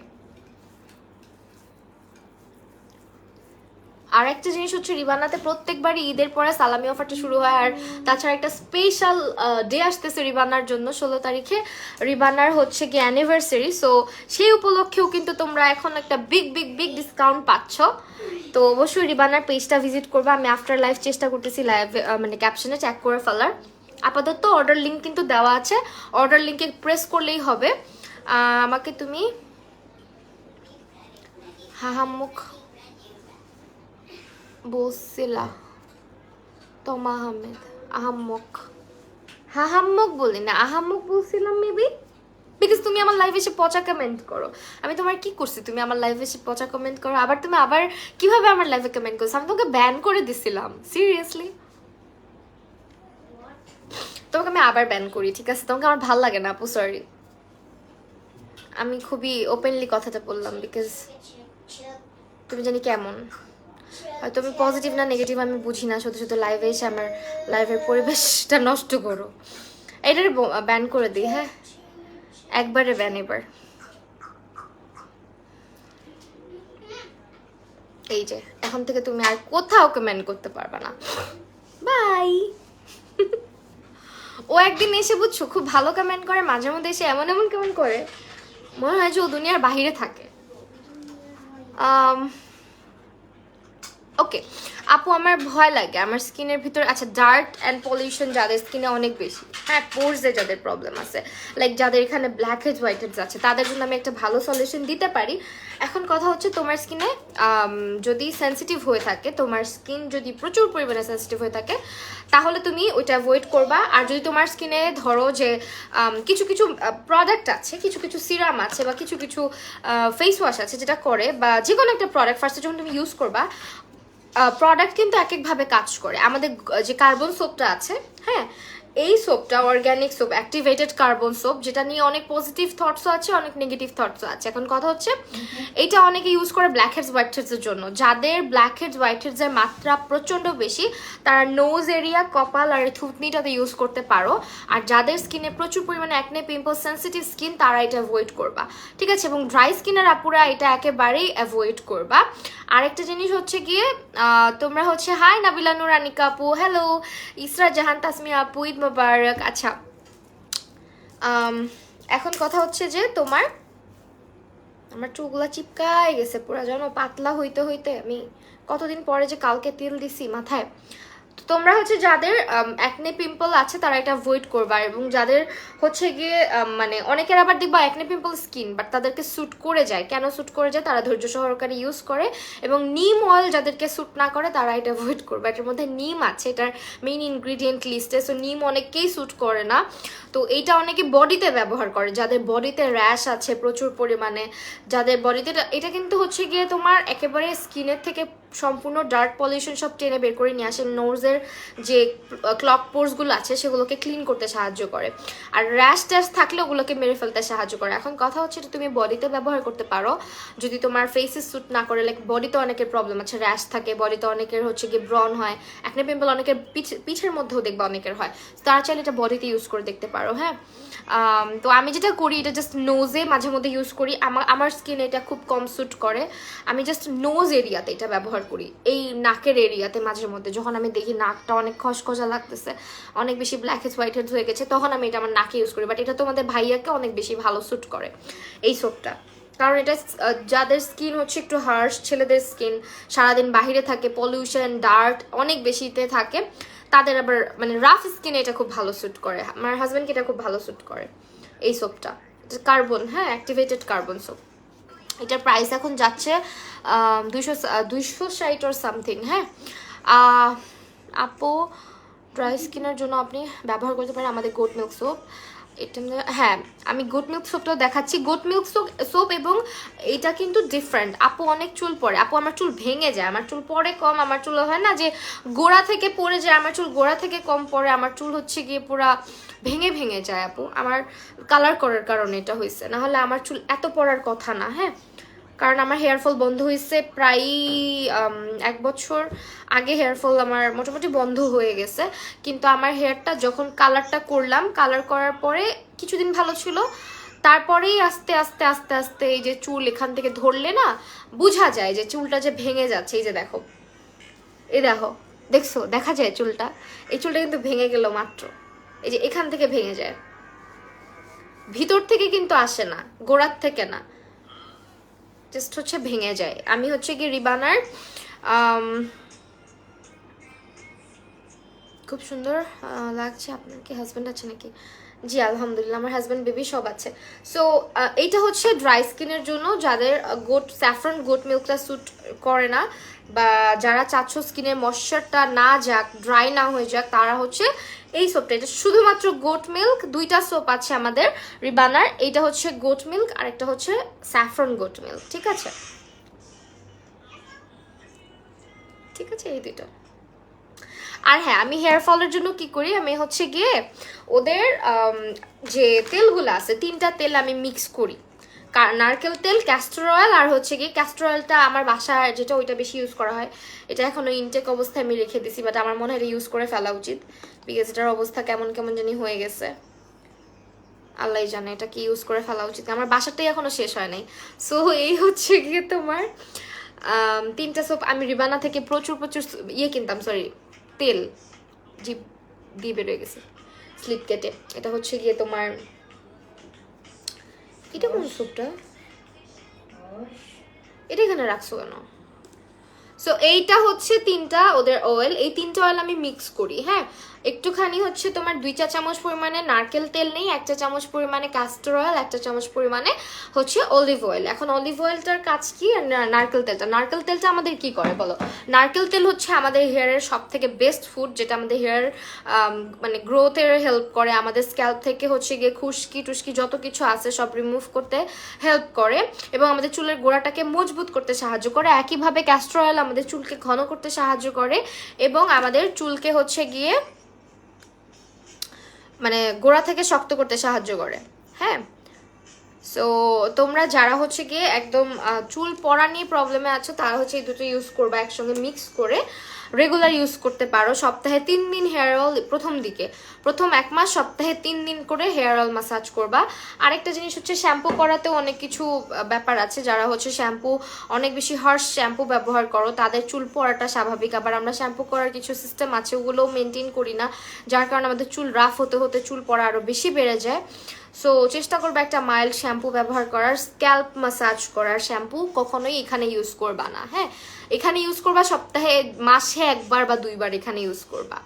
আর একটা জিনিস হচ্ছে, রিবানাতে প্রত্যেকবারই ঈদের পরে সালামি অফারটা শুরু হয়। আর তাছাড়া একটা স্পেশাল ডে আসতেছে রিবানার জন্য, 16 তারিখে রিবানার হচ্ছে কি অ্যানিভার্সারি। সো সেই উপলক্ষেও কিন্তু তোমরা এখন একটা বিগ বিগ বিগ ডিসকাউন্ট পাচ্ছ। তো অবশ্যই রিবানার পেজটা ভিজিট করবে। আমি আফটার লাইভ চেষ্টা করতেছি লাইভ মানে ক্যাপশনে চেক করে ফেলার। আপাতত অর্ডার লিঙ্ক কিন্তু দেওয়া আছে, অর্ডার লিঙ্কে প্রেস করলেই হবে। আমাকে তুমি হাহামুখ বলছিলা, তমা আহমেদ, আহাম্মক, হাহাম্মক বলি না, আহাম্মক বলছিলাম মেবি, বিকজ তুমি আমার লাইভে এসে পচা কমেন্ট করো। আমি তোমার কি করছি, তুমি আমার লাইভে এসে পচা কমেন্ট করো, আবার তুমি আবার কিভাবে আমার লাইভে কমেন্ট করছো? আমি তোমাকে ব্যান করে দিছিলাম, সিরিয়াসলি। তোমাকে আমি আবার ব্যান করি, ঠিক আছে? তোমাকে আমার ভাল লাগে না আপু, সরি। আমি খুবই ওপেনলি কথাটা বললাম, বিকজ তুমি জানি কেমন, হয়তো আমি পজিটিভ না নেগেটিভ আমি বুঝি না, শুধু শুধু লাইভে এসে আমার লাইভের পরিবেশটা নষ্ট করো। এটার ব্যান করে দিই, হ্যাঁ, একবারে ব্যান। এবার এই যে এখন থেকে তুমি আর কোথাও কমেন্ট করতে পারবে না, বাই। ও একদিন এসে বুঝছো খুব ভালো কমেন্ট করে, মাঝে মধ্যে এসে এমন এমন কমেন্ট করে মনে হয় যে ও দুনিয়ার বাহিরে থাকে। ওকে আপু, আমার ভয় লাগে আমার স্কিনের ভিতরে, আচ্ছা, ডার্ট অ্যান্ড পলিউশন যাদের স্কিনে অনেক বেশি, হ্যাঁ, পোরসে যাদের প্রবলেম আছে, লাইক যাদের এখানে ব্ল্যাক হেডস হোয়াইট হেডস আছে, তাদের জন্য আমি একটা ভালো সলিউশন দিতে পারি। এখন কথা হচ্ছে, তোমার স্কিনে যদি সেন্সিটিভ হয়ে থাকে, তোমার স্কিন যদি প্রচুর পরিমাণে সেন্সিটিভ হয়ে থাকে, তাহলে তুমি ওইটা অ্যাভয়েড করবা। আর যদি তোমার স্কিনে ধরো যে কিছু কিছু প্রোডাক্ট আছে, কিছু কিছু সিরাম আছে, বা কিছু কিছু ফেস ওয়াশ আছে যেটা করে, বা যে কোনো একটা প্রোডাক্ট ফার্স্টে যখন তুমি ইউজ করবা, প্রোডাক্ট কিন্তু এক একভাবে কাজ করে। আমাদের যে কার্বন সোপটা আছে, হ্যাঁ, এই সোপটা organic soap, activated carbon soap, যেটা নিয়ে অনেক পজিটিভ থটসও আছে, অনেক নেগেটিভ থটসও আছে। এখন কথা হচ্ছে, এটা অনেকে ইউজ করে ব্ল্যাক হেডস হোয়াইট হেডসের জন্য। যাদের ব্ল্যাক হেডস হোয়াইট হেডসের মাত্রা প্রচণ্ড বেশি, তারা নোজ এরিয়া, কপাল আর থুতনিটাতে ইউজ করতে পারো। আর যাদের স্কিনে প্রচুর পরিমাণে অ্যাকনে, পিম্পল, সেন্সিটিভ স্কিন, তারা এটা অ্যাভয়েড করবা, ঠিক আছে? এবং ড্রাই স্কিনের আপুরা এটা একেবারেই অ্যাভয়েড করবা। আরেকটা জিনিস হচ্ছে গিয়ে, তোমরা হচ্ছে, হাই নাবিলা নূর আনিকা আপু, হ্যালো ইসরা জাহান তাসমিয়া আপু, ঈদ মোবারক। আচ্ছা, এখন কথা হচ্ছে যে আমার চুলগুলা চিপকায় গেছে পুরো, জানো, পাতলা হইতে হইতে আমি কতদিন পরে যে কালকে তেল দিছি মাথায়। তো তোমরা হচ্ছে যাদের অ্যাকনে পিম্পল আছে তারা এটা অ্যাভয়েড করবা। এবং যাদের হচ্ছে গিয়ে মানে অনেকের আবার দেখবা অ্যাকনে পিম্পল স্কিন, বাট তাদেরকে স্যুট করে যায়। কেন স্যুট করে যায়? তারা ধৈর্য সহকারে ইউজ করে। এবং নিম অয়েল যাদেরকে স্যুট না করে তারা এটা অ্যাভয়েড করবে। এটার মধ্যে নিম আছে, এটার মেইন ইনগ্রিডিয়েন্ট লিস্টে। সো নিম অনেককেই স্যুট করে না। তো এইটা অনেকে বডিতে ব্যবহার করে, যাদের বডিতে র্যাশ আছে প্রচুর পরিমাণে, যাদের বডিতে, এটা কিন্তু হচ্ছে গিয়ে তোমার একেবারে স্কিনের থেকে সম্পূর্ণ ডার্ক পলিউশন সব টেনে বের করে নিয়ে আসে। নোজের যে ক্লক পোর্সগুলো আছে সেগুলোকে ক্লিন করতে সাহায্য করে। আর র্যাশ ট্যাশ থাকলে ওগুলোকে মেরে ফেলতে সাহায্য করে। এখন কথা হচ্ছে এটা তুমি বডিতে ব্যবহার করতে পারো যদি তোমার ফেসে স্যুট না করে। লাইক বডিতে অনেকের প্রবলেম আছে, র্যাশ থাকে বডিতে, অনেকের হচ্ছে গিয়ে ব্রন হয়, অ্যাকনে পিম্পল অনেকের পিঠের মধ্যেও দেখবা অনেকের হয়। তারা চাইলে এটা বডিতে ইউজ করে দেখতে পারো, হ্যাঁ। তো আমি যেটা করি, এটা জাস্ট নোজে মাঝে মধ্যে ইউজ করি। আমার স্কিনে এটা খুব কম স্যুট করে। আমি জাস্ট নোজ এরিয়াতে এটা ব্যবহার করি, এই নাকের এরিয়াতে মাঝে মধ্যে, যখন আমি দেখি নাকটা অনেক খসখসা লাগতেছে, অনেক বেশি ব্ল্যাক হেডস হোয়াইট হেডস হয়ে গেছে, তখন আমি এটা আমার নাকে ইউজ করি। বাট এটা তোমাদের ভাইয়াকে অনেক বেশি ভালো স্যুট করে এই সোপটা, কারণ এটা যাদের স্কিন হচ্ছে একটু হার্শ, ছেলেদের স্কিন সারাদিন বাহিরে থাকে, পলিউশন ডার্ট অনেক বেশিতে থাকে, তাদের আবার মানে রাফ স্কিনে এটা খুব ভালো স্যুট করে। আমার হাজব্যান্ডকে এটা খুব ভালো স্যুট করে এই সোপটা, কার্বন, হ্যাঁ, অ্যাক্টিভেটেড কার্বন সোপ। এটার প্রাইস এখন যাচ্ছে 260 or সামথিং। হ্যাঁ, আপু ড্রাই স্কিনের জন্য আপনি ব্যবহার করতে পারেন আমাদের গোট মিল্ক সোপ। এটা হ্যাঁ, আমি গোট মিল্ক সোপটাও দেখাচ্ছি। গোট মিল্ক সোপ এবং এটা কিন্তু ডিফারেন্ট। আপু অনেক চুল পড়ে, আপু আমার চুল ভেঙে যায়, আমার চুল পড়ে কম, আমার চুল হয় না যে গোড়া থেকে পড়ে যায়, আমার চুল গোড়া থেকে কম পড়ে, আমার চুল হচ্ছে গিয়ে পুরা ভেঙে ভেঙে যায় আপু। আমার কালার করার কারণে এটা হয়েছে, না হলে আমার চুল এত পড়ার কথা না। হ্যাঁ, কারণ আমার হেয়ার ফল বন্ধ হয়েছে প্রায় 1 বছর আগে। হেয়ার ফল আমার মোটামুটি বন্ধ হয়ে গেছে, কিন্তু আমার হেয়ারটা যখন কালারটা করলাম, কালার করার পরে কিছুদিন ভালো ছিল, তারপরেই আস্তে আস্তে আস্তে আস্তে এই যে চুল এখান থেকে ধরলে না বোঝা যায় যে চুলটা যে ভেঙে যাচ্ছে। এই যে দেখো, এই দেখো, দেখছো, দেখা যায় চুলটা, এই চুলটা কিন্তু ভেঙে গেল মাত্র, এই যে এখান থেকে ভেঙে যায়, ভিতর থেকে কিন্তু আসে না, গোড়ার থেকে না, জাস্ট হচ্ছে ভেঙে যায়। আমি হচ্ছে কি রিবানার খুব সুন্দর লাগছে। আপনার কি হাজব্যান্ড আছে নাকি? জি আলহামদুলিল্লাহ, আমার হাজব্যান্ড বেবি সব আছে। সো এইটা হচ্ছে ড্রাই স্কিনের জন্য, যাদের স্যাফরন গোট মিল্কটা স্যুট করে না, বা যারা চাচ্ছ স্কিনের ময়শ্চারটা না যাক, ড্রাই না হয়ে যাক, তারা হচ্ছে এই সোপটা। এটা শুধুমাত্র গোট মিল্ক, 2টা সোপ আছে আমাদের রিবানার। এইটা হচ্ছে গোট মিল্ক আর একটা হচ্ছে স্যাফরন গোট মিল্ক। ঠিক আছে, ঠিক আছে, এই দুইটা। আর হ্যাঁ, আমি হেয়ার ফলের জন্য কি করি, আমি হচ্ছে গিয়ে ওদের যে তেলগুলো আছে, 3টা তেল আমি মিক্স করি। নারকেল তেল, ক্যাস্টর অয়েল, আর হচ্ছে গিয়ে ক্যাস্টর অয়েলটা আমার বাসায় যেটা, ওইটা বেশি ইউজ করা হয়। এটা এখনো ইনটেক অবস্থায় আমি রেখে দিছি, বাট আমার মনে হয় এটা ইউজ করে ফেলা উচিত, বিকজ এটার অবস্থা কেমন কেমন জানি হয়ে গেছে, আল্লাহ জানে এটা কি ইউজ করে ফেলা উচিত। আমার বাসাটাই এখনো শেষ হয় নাই। সো এই হচ্ছে গিয়ে তোমার 3টা সোপ আমি রিবানা থেকে প্রচুর প্রচুর ইয়ে কিনতাম, সরি তেল, জিপ দিয়ে বেরোয় গেছে স্লিপ কেটে। এটা হচ্ছে গিয়ে তোমার, এটা কোন সোপটা, এটা এখানে রাখছো কেন? সো এইটা হচ্ছে 3টা ওদের অয়েল, এই 3টা অয়েল আমি মিক্স করি। হ্যাঁ, একটুখানি হচ্ছে তোমার 2 চা চামচ পরিমাণে নারকেল তেল নেই, 1 চা চামচ পরিমাণে ক্যাস্টর অয়েল, 1 চা চামচ পরিমাণে হচ্ছে অলিভ অয়েল। এখন অলিভ অয়েলটার কাজ কি, আর নারকেল তেলটা আমাদের কি করে বলো? নারকেল তেল হচ্ছে আমাদের হেয়ারের সব থেকে বেস্ট ফুড, যেটা আমাদের হেয়ার মানে গ্রোথের হেল্প করে, আমাদের স্ক্যাল্প থেকে হচ্ছে গিয়ে খুশকি টুসকি যত কিছু আছে সব রিমুভ করতে হেল্প করে, এবং আমাদের চুলের গোড়াটাকে মজবুত করতে সাহায্য করে। একইভাবে ক্যাস্টর অয়েল আমাদের চুলকে ঘন করতে সাহায্য করে, এবং আমাদের চুলকে হচ্ছে গিয়ে মানে গোড়া থেকে শক্ত করতে সাহায্য করে। হ্যাঁ, সো তোমরা যারা হচ্ছে গিয়ে একদম চুল পড়া নিয়ে প্রবলেমে আছো, তারা হচ্ছে এই দুটো ইউজ করবা একসঙ্গে মিক্স করে, রেগুলার ইউজ করতে পারো। সপ্তাহে 3 দিন হেয়ার অয়েল, প্রথম 1 মাস সপ্তাহে 3 দিন করে হেয়ার অয়েল মাসাজ করবা। আরেকটা জিনিস হচ্ছে শ্যাম্পু করাতেও অনেক কিছু ব্যাপার আছে। যারা হচ্ছে শ্যাম্পু অনেক বেশি হার্শ শ্যাম্পু ব্যবহার করো, তাদের চুল পড়াটা স্বাভাবিক। আবার আমরা শ্যাম্পু করার কিছু সিস্টেম আছে, ওগুলোও মেনটেন করি না, যার কারণে আমাদের চুল রাফ হতে হতে চুল পড়া আরও বেশি বেড়ে যায়। সো চেষ্টা করবে একটা মাইল্ড শ্যাম্পু ব্যবহার করার। স্ক্যাল্প মাসাজ করার শ্যাম্পু কখনোই এখানে ইউজ করবা না। হ্যাঁ, এখানে ইউজ করবা মাসে 1 বার বা 2 বার এখানে ইউজ করবা,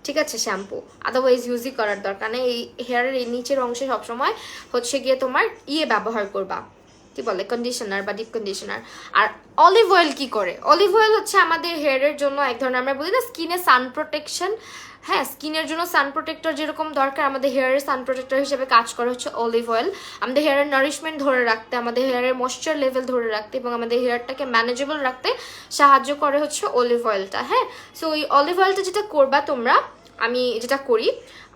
ঠিক আছে, শ্যাম্পু। আদারওয়াইজ ইউজই করার দরকার নেই। এই হেয়ারের এই নিচের অংশে সবসময় হচ্ছে গিয়ে তোমার ব্যবহার করবা, কি বলে, কন্ডিশনার বা ডিপ কন্ডিশনার। আর অলিভ অয়েল কি করে? অলিভ অয়েল হচ্ছে আমাদের হেয়ারের জন্য এক ধরনের, আমরা বলি না স্কিনে সান প্রোটেকশন। হ্যাঁ, স্কিনের জন্য সান প্রোটেক্টর যেরকম দরকার, আমাদের হেয়ারের সান প্রোটেক্টর হিসেবে কাজ করে হচ্ছে অলিভ অয়েল। আমাদের হেয়ারের নারিশমেন্ট ধরে রাখতে, আমাদের হেয়ারের ময়েশ্চার লেভেল ধরে রাখতে, এবং আমাদের হেয়ারটাকে ম্যানেজেবল রাখতে সাহায্য করে হচ্ছে অলিভ অয়েলটা। হ্যাঁ, সো ওই অলিভ অয়েলটা যেটা করবা তোমরা, আমি যেটা করি,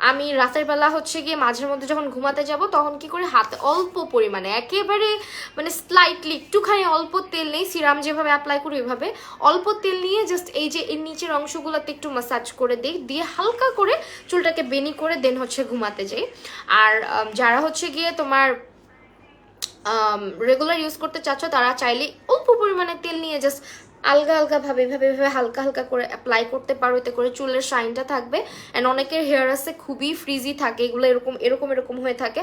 আমি রাতের বেলা হচ্ছে গিয়ে মাঝের মধ্যে যখন ঘুমাতে যাব, তখন কি করি, হাতে অল্প পরিমাণে, একেবারে মানে স্লাইটলি একটুখানি অল্প তেল নেই, সিরাম যেভাবে অ্যাপ্লাই করি ওইভাবে অল্প তেল নিয়ে জাস্ট এই যে এর নিচের অংশগুলোতে একটু মাসাজ করে দিই, দিয়ে হালকা করে চুলটাকে বেনি করে দেন হচ্ছে ঘুমাতে যাই। আর যারা হচ্ছে গিয়ে তোমার রেগুলার ইউজ করতে চাচ্ছ, তারা চাইলে অল্প পরিমাণে তেল নিয়ে জাস্ট আলগা আলগা ভাবে এভাবে হালকা হালকা করে অ্যাপ্লাই করতে পারো, এতে করে চুলের শাইনটা থাকবে। অ্যান্ড অনেকের হেয়ার আছে খুবই ফ্রিজি থাকে, এগুলো এরকম এরকম এরকম হয়ে থাকে,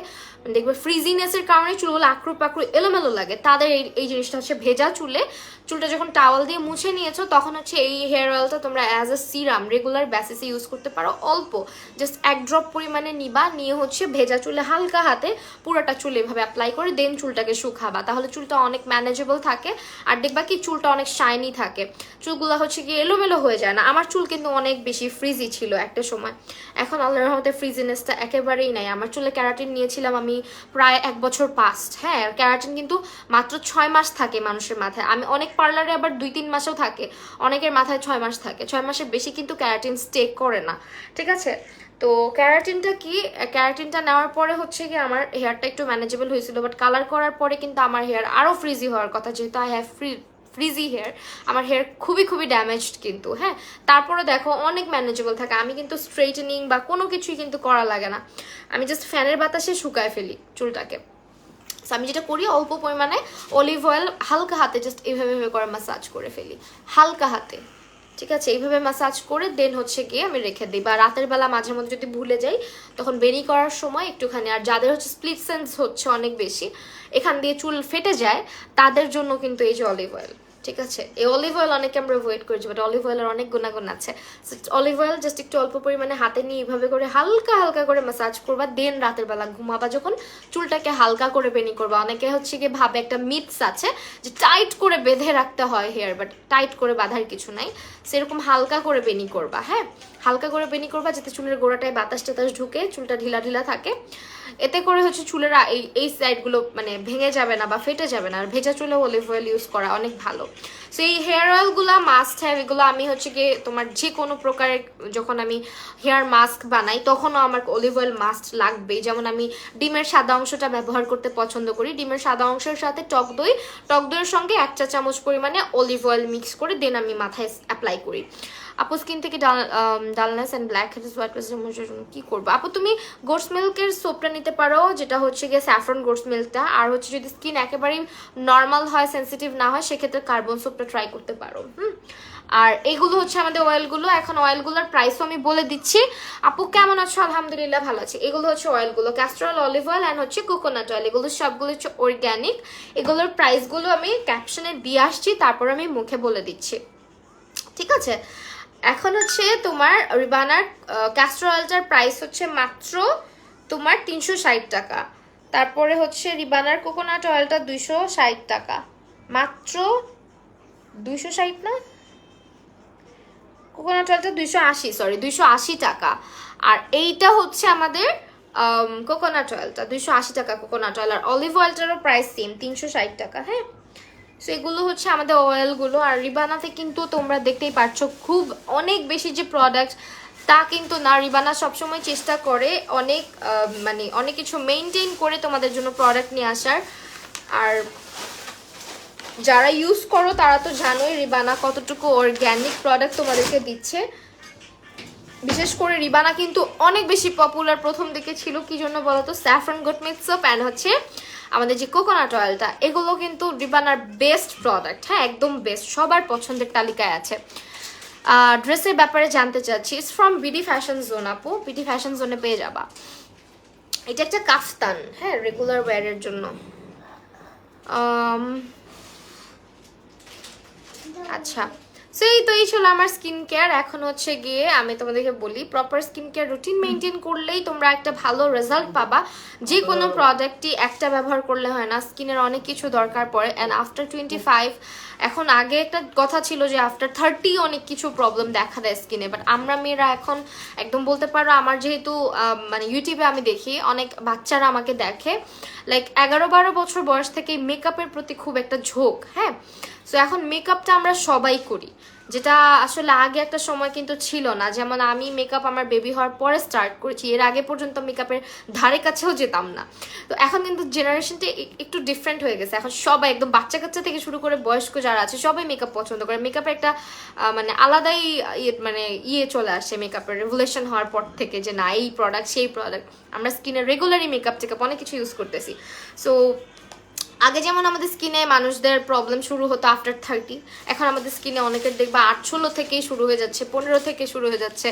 দেখবে ফ্রিজিনেসের কারণে চুলগুলো আঁকড়ু পাকড়ু এলোমেলো লাগে, তাদের এই জিনিসটা হচ্ছে ভেজা চুলে চুলটা যখন টাওয়াল দিয়ে মুছে নিয়েছো তখন হচ্ছে এই হেয়ার অয়েলটা তোমরা অ্যাজ আ সিরাম রেগুলার বেসিসে ইউজ করতে পারো। অল্প জাস্ট 1 ড্রপ পরিমাণে নিবা, নিয়ে হচ্ছে ভেজা চুলে হালকা হাতে পুরোটা চুলে এভাবে অ্যাপ্লাই করে দেন চুলটাকে শুকাবা, তাহলে চুলটা অনেক ম্যানেজেবল থাকে আর দেখবা কি চুলটা অনেক শাইনি থাকে, চুলগুলো হচ্ছে কি এলোমেলো হয়ে যায় না। আমার চুল কিন্তু অনেক বেশি ফ্রিজি ছিল একটা সময়, এখন আল্লাহর রহমতে ফ্রিজিনেসটা একেবারেই নাই। আমার চুলে ক্যারাটিন নিয়েছিলাম আমি প্রায় 1 বছর পাস্ট। হ্যাঁ, ক্যারাটিন কিন্তু মাত্র 6 মাস থাকে মানুষের মাথায়, আমি অনেক পার্লারে আবার 2-3 মাসেও থাকে, অনেকের মাথায় 6 মাস থাকে, 6 মাসের বেশি কিন্তু ক্যারাটিন স্টে করে না, ঠিক আছে। তো ক্যারাটিনটা কি, ক্যারাটিনটা নেওয়ার পরে হচ্ছে কি আমার হেয়ারটা একটু ম্যানেজেবল হয়েছিল, বাট কালার করার পরে কিন্তু আমার হেয়ার আরও ফ্রিজি হওয়ার কথা, যেহেতু আই হ্যাভ ফ্রিজি হেয়ার, আমার হেয়ার খুবই খুবই ড্যামেজড কিন্তু। হ্যাঁ, তারপরে দেখো অনেক ম্যানেজেবল থাকে, আমি কিন্তু স্ট্রেটেনিং বা কোনো কিছুই কিন্তু করা লাগে না, আমি জাস্ট ফ্যানের বাতাসে শুকায় ফেলি চুলটাকে। আমি যেটা করি অল্প পরিমাণে অলিভ অয়েল হালকা হাতে জাস্ট এইভাবে করে ম্যাসাজ করে ফেলি হালকা হাতে, ঠিক আছে। এইভাবে ম্যাসাজ করে দেন হচ্ছে গিয়ে আমি রেখে দিই, বা রাতের বেলা মাঝে মধ্যে যদি ভুলে যাই তখন বেনি করার সময় একটুখানি, আর যাদের হচ্ছে স্প্লিট সেন্স হচ্ছে অনেক বেশি, এখান দিয়ে চুল ফেটে যায়, তাদের জন্য কিন্তু এই যে অলিভ অয়েল, ঠিক আছে। এই অলিভ অয়েল অনেকে আমরা অ্যাভয়েড করেছি, বাট অলিভ অয়েলের অনেক গুণাগুণ আছে। অলিভ অয়েল জাস্ট একটু অল্প পরিমাণে হাতে নিয়ে এইভাবে করে হালকা হালকা করে ম্যাসাজ করবা, দেন রাতের বেলা ঘুমাবা যখন চুলটাকে হালকা করে বেনি করবা। অনেকে হচ্ছে গিয়ে ভাবে একটা মিথস আছে যে টাইট করে বেঁধে রাখতে হয় হেয়ার, বাট টাইট করে বাঁধার কিছু নাই, সেরকম হালকা করে বেনি করবা। হ্যাঁ, হালকা করে বেনি করবা যাতে চুলের গোড়াটায় বাতাস টাতাস ঢুকে চুলটা ঢিলা ঢিলা থাকে, এতে করে হচ্ছে চুলের এই সাইডগুলো মানে ভেঙে যাবে না বা ফেটে যাবে না। আর ভেজা চুলে অলিভ অয়েল ইউজ করা অনেক ভালো। সো এই হেয়ার অয়েলগুলো মাস্ট হ্যাভ, এগুলো আমি হচ্ছে গিয়ে তোমার যে কোনো প্রকারের যখন আমি হেয়ার মাস্ক বানাই তখনও আমার অলিভ অয়েল মাস্ট লাগবেই। যেমন আমি ডিমের সাদা অংশটা ব্যবহার করতে পছন্দ করি, ডিমের সাদা অংশের সাথে টক দইয়ের সঙ্গে 1 চা চামচ পরিমাণে অলিভ অয়েল মিক্স করে দেন আমি মাথায় অ্যাপ্লাই করি। আপু স্কিন থেকে dullness and blackheads whiteheads কি করবো আপু? তুমি গোটস মিল্কের সোপটা নিতে পারো, যেটা হচ্ছে গিয়ে স্যাফরন গোটস মিল্কটা। আর হচ্ছে যদি স্কিন একেবারেই নর্মাল হয়, সেন্সিটিভ না হয়, সেক্ষেত্রে কার্বন সোপটা ট্রাই করতে পারো। আর এইগুলো হচ্ছে আমাদের অয়েলগুলো। এখন অয়েলগুলোর প্রাইসও আমি বলে দিচ্ছি। আপু কেমন আছো? আলহামদুলিল্লাহ ভালো আছি। এগুলো হচ্ছে অয়েলগুলো, castor oil, olive oil and হচ্ছে কোকোনাট অয়েল, এগুলো সবগুলো হচ্ছে অর্গ্যানিক। এগুলোর প্রাইসগুলো আমি ক্যাপশনে দিয়ে আসছি, তারপর আমি মুখে বলে দিচ্ছি, ঠিক আছে। এখন হচ্ছে তোমার রিবানার ক্যাস্টর অয়েলটার প্রাইস হচ্ছে মাত্র তোমার 360 টাকা। তারপরে হচ্ছে রিবানার কোকোনাট অয়েলটা 260 টাকা, মাত্র 260 না, কোকোনাট অয়েলটা 280 টাকা। আর এইটা হচ্ছে আমাদের কোকোনাট অয়েলটা 280 টাকা কোকোনাট অয়েল। আর অলিভ অয়েলটারও প্রাইস সেম 360 টাকা। হ্যাঁ, সো এগুলো হচ্ছে আমাদের অয়েলগুলো। আর রিবানাতে কিন্তু তোমরা দেখতেই পাচ্ছ খুব অনেক বেশি যে প্রোডাক্ট তা কিন্তু না, রিবানা সবসময় চেষ্টা করে অনেক মানে অনেক কিছু মেনটেন করে তোমাদের জন্য প্রোডাক্ট নিয়ে আসার। আর যারা ইউজ করো তারা তো জানোই রিবানা কতটুকু অর্গ্যানিক প্রোডাক্ট তোমাদেরকে দিচ্ছে। বিশেষ করে রিবানা কিন্তু অনেক বেশি পপুলার প্রথম দিকে ছিল, কি জন্য বলতো? Saffron goat milk soap and হচ্ছে আমাদের যে কোকোনাট অয়েলটা, এগুলো কিন্তু রিবানার বেস্ট প্রোডাক্ট। হ্যাঁ, একদম বেস্ট, সবার পছন্দের তালিকায় আছে। ড্রেসের ব্যাপারে জানতে চাচ্ছি, it's from BD fashion zone আপু, বিডি ফ্যাশন জোনে পেয়ে যাবা। এটা একটা কাফতান, হ্যাঁ, রেগুলার ওয়্যারের জন্য। আচ্ছা, সো এই তো এই ছিল আমার স্কিন কেয়ার। এখন হচ্ছে গিয়ে আমি তোমাদেরকে বলি, proper skin care routine maintain করলেই তোমরা একটা ভালো রেজাল্ট পাবা। যে কোনো প্রোডাক্টই একটা ব্যবহার করলে হয় না, স্কিনের অনেক কিছু দরকার পড়ে। অ্যান্ড আফটার 25, এখন আগে একটা কথা ছিল যে আফটার 30 অনেক কিছু প্রবলেম দেখা দেয় স্কিনে, বাট আমরা মেয়েরা এখন একদম বলতে পারো, আমার যেহেতু মানে ইউটিউবে আমি দেখি অনেক বাচ্চারা আমাকে দেখে, লাইক 11-12 বছর বয়স থেকে মেকআপের প্রতি খুব একটা ঝোঁক। হ্যাঁ, সো এখন মেকআপটা আমরা সবাই করি, যেটা আসলে আগে একটা সময় কিন্তু ছিল না। যেমন আমি মেকআপ আমার বেবি হওয়ার পরে স্টার্ট করেছি, এর আগে পর্যন্ত মেকআপের ধারে কাছেও যেতাম না। তো এখন কিন্তু জেনারেশনটা একটু ডিফারেন্ট হয়ে গেছে, এখন সবাই একদম বাচ্চা কাচ্চা থেকে শুরু করে বয়স্ক যারা আছে সবাই মেকআপ পছন্দ করে। মেকআপের একটা মানে আলাদাই মানে চলে আসে মেকআপের রেভুলেশন হওয়ার পর থেকে, যে না এই প্রোডাক্ট সেই প্রোডাক্ট, আমরা স্কিনের রেগুলারই মেকআপ টেকআপ অনেক কিছু ইউজ করতেছি। সো আগে যেমন আমাদের স্কিনে মানুষদের প্রবলেম শুরু হতো আফটার 30, এখন আমাদের স্কিনে অনেকের দেখবা 18 থেকেই শুরু হয়ে যাচ্ছে, 15 থেকে শুরু হয়ে যাচ্ছে।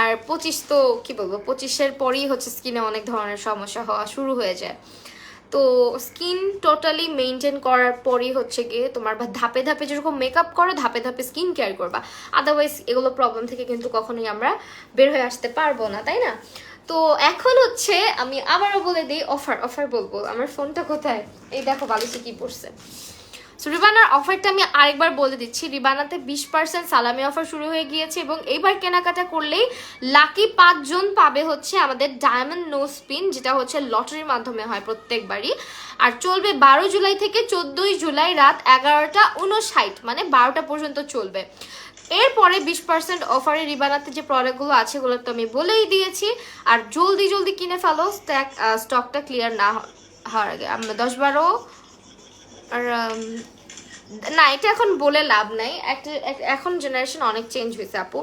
আর 25 তো কি বলবো, 25-এর পরেই হচ্ছে স্কিনে অনেক ধরনের সমস্যা হওয়া শুরু হয়ে যায়। তো স্কিন টোটালি মেনটেন করার পরই হচ্ছে গিয়ে তোমার বা ধাপে ধাপে যেরকম মেকআপ করো ধাপে ধাপে স্কিন কেয়ার করবা, আদারওয়াইজ এগুলো প্রবলেম থেকে কিন্তু কখনোই আমরা বের হয়ে আসতে পারবো না, তাই না? তো এখন হচ্ছে আমি আবারও বলে দিই, অফার বলবো। আমার ফোনটা কোথায়? এই দেখো বালিশে কি পড়ছে। সো রিবানার অফারটা আমি আরেকবার বলে দিচ্ছি, রিবানাতে 20% সালামি অফার শুরু হয়ে গিয়েছে এবং এইবার কেনাকাটা করলেই লাকি 5 জন পাবে হচ্ছে আমাদের ডায়মন্ড নোজ পিন, যেটা হচ্ছে লটারির মাধ্যমে হয় প্রত্যেকবারই। আর চলবে 12 জুলাই থেকে 14 জুলাই রাত 11:59, মানে 12টা পর্যন্ত চলবে। এরপরে 20% অফারে রিবানাতে যে প্রোডাক্টগুলো আছে ওগুলো তো আমি বলেই দিয়েছি। আর জলদি জলদি কিনে ফেলো, স্টকটা ক্লিয়ার না হওয়ার আগে। আমরা 10-12 আর না, এটা এখন বলে লাভ নাই। এখন জেনারেশন অনেক চেঞ্জ হয়েছে আপু,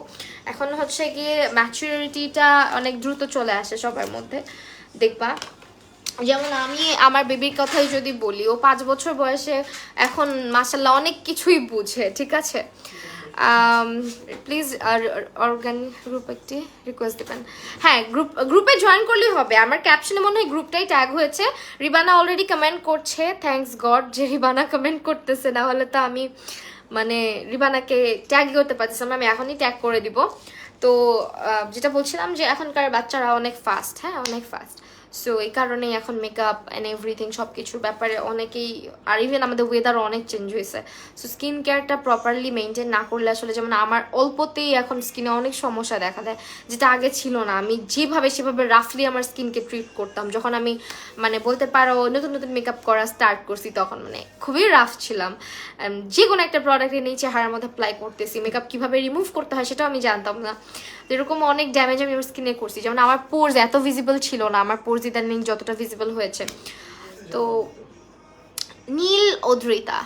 এখন হচ্ছে গিয়ে ম্যাচুরিটিটা অনেক দ্রুত চলে আসে সবার মধ্যে, দেখবা। যেমন আমি আমার বেবির কথাই যদি বলি, ও 5 বছর বয়সে এখন মাশাল্লাহ অনেক কিছুই বুঝে, ঠিক আছে? প্লিজ অর্গানিক গ্রুপ একটি রিকোয়েস্ট দেবেন। হ্যাঁ, গ্রুপে জয়েন করলেই হবে। আমার ক্যাপশনে মনে হয় গ্রুপটাই ট্যাগ হয়েছে। রিবানা অলরেডি কমেন্ট করছে, থ্যাঙ্কস গড যে রিবানা কমেন্ট করতেছে, না হলে তো আমি মানে রিবানাকে ট্যাগ করতে পারছিলাম। আমি এখনই ট্যাগ করে দিব। তো যেটা বলছিলাম যে এখনকার বাচ্চারা অনেক ফাস্ট, হ্যাঁ অনেক ফাস্ট। সো এই কারণেই এখন মেকআপ অ্যান্ড এভরিথিং সব কিছুর ব্যাপারে অনেকেই, আর ইভেন আমাদের ওয়েদার অনেক চেঞ্জ হয়েছে। সো স্কিন কেয়ারটা প্রপারলি মেনটেন না করলে আসলে, যেমন আমার অল্পতেই এখন স্কিনে অনেক সমস্যা দেখা দেয়, যেটা আগে ছিল না। আমি যেভাবে সেভাবে রাফলি আমার স্কিনকে ট্রিট করতাম যখন আমি মানে বলতে পারো নতুন নতুন মেকআপ করা স্টার্ট করছি, তখন মানে খুবই রাফ ছিলাম। যে কোনো একটা প্রোডাক্ট এনেই চেহারার মধ্যে অ্যাপ্লাই করতেছি, মেকআপ কীভাবে রিমুভ করতে হয় সেটাও আমি জানতাম না। এরকম অনেক ড্যামেজ আমি আমার স্কিনে করছি। যেমন আমার পোর্স এত ভিজিবল ছিল না, আমার পোর্স ইদানিং যতটা ভিজিবল হয়েছে। তো নীল অদ্রিতা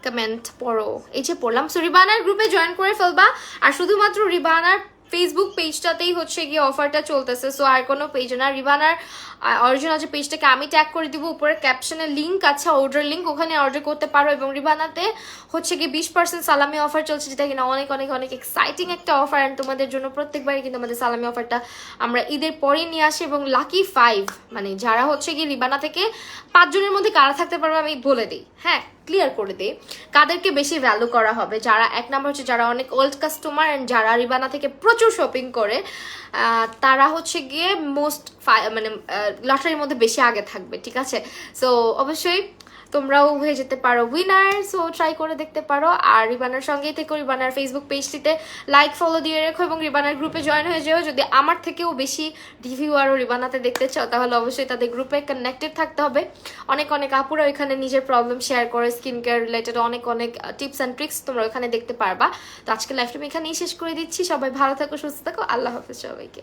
কমেন্ট পড়ো, এই যে পড়লাম। সো রিবানার গ্রুপে জয়েন করে ফেলবা। আর শুধুমাত্র রিবানার ফেসবুক পেজটাতেই হচ্ছে গিয়ে অফারটা চলতেছে। সো আর কোনো পেজ না, রিবানার অরিজিনাল যে পেজটাকে আমি ট্যাগ করে দিব, উপরে ক্যাপশনে লিঙ্ক আছে, অর্ডার লিঙ্ক, ওখানে অর্ডার করতে পারো। এবং রিবানাতে হচ্ছে গিয়ে 20% সালামি অফার চলছে, যেটা কিনা অনেক অনেক অনেক এক্সাইটিং একটা অফার। অ্যান্ড তোমাদের জন্য প্রত্যেকবারই কিন্তু আমাদের সালামি অফারটা আমরা ঈদের পরে নিয়ে আসি। এবং লাকি 5 মানে যারা হচ্ছে গিয়ে রিবানা থেকে 5 জনের মধ্যে কারা থাকতে পারবে আমি বলে দিই, হ্যাঁ ক্লিয়ার করে দিই কাদেরকে বেশি ভ্যালু করা হবে। যারা এক নম্বর হচ্ছে যারা অনেক ওল্ড কাস্টমার অ্যান্ড যারা রিবানা থেকে প্রচুর শপিং করে, তারা হচ্ছে গিয়ে মোস্ট মানে লটারির মধ্যে বেশি আগে থাকবে, ঠিক আছে? সো অবশ্যই তোমরাও হয়ে যেতে পারো উইনার। সো ট্রাই করে দেখতে পারো। আর রিবানার সঙ্গেই থেকো, রিবানার ফেসবুক পেজটিতে লাইক ফলো দিয়ে রেখো এবং রিবানার গ্রুপে জয়েন হয়ে যাও। যদি আমার থেকেও বেশি রিভিউ আরও রিবানাতে দেখতে চাও তাহলে অবশ্যই তাদের গ্রুপে কানেক্টেড থাকতে হবে। অনেক অনেক আপুরা ওইখানে নিজের প্রবলেম শেয়ার করে, স্কিন কেয়ার রিলেটেড অনেক অনেক টিপস অ্যান্ড ট্রিক্স তোমরা ওখানে দেখতে পারবা। তো আজকে লাইফটা আমি এখানেই শেষ করে দিচ্ছি। সবাই ভালো থাকো, সুস্থ থাকো, আল্লাহ হাফেজ সবাইকে।